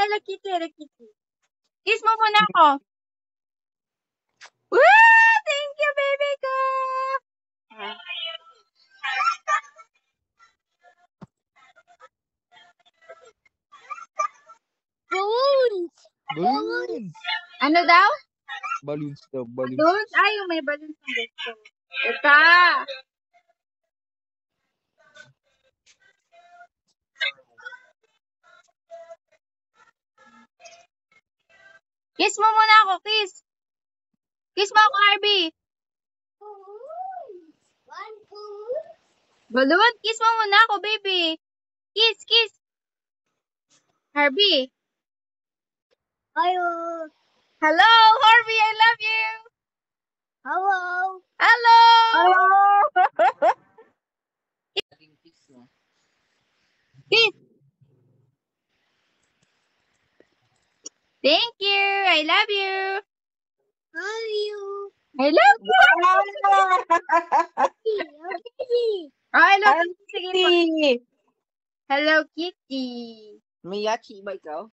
Hello Kitty, Hello Kitty. Kiss mo muna ako. Woo! Thank you, baby ko! Balloons! Balloons! Ano daw? Balloons daw, balloons. Balloons? Ay, yung may balloons na gusto. Ito. Kiss mo muna ako, kiss. Kiss mo ako, Harvey. Balloon, kiss mo muna ako, baby. Kiss, kiss. Harvey. Hello. Hello, Harvey, I love you. Hello. Hello. Kiss. Thank you. I love you. How are you? I love you. I love you. Sige po. Kitty! Hello, Kitty. May yachi ba ikaw?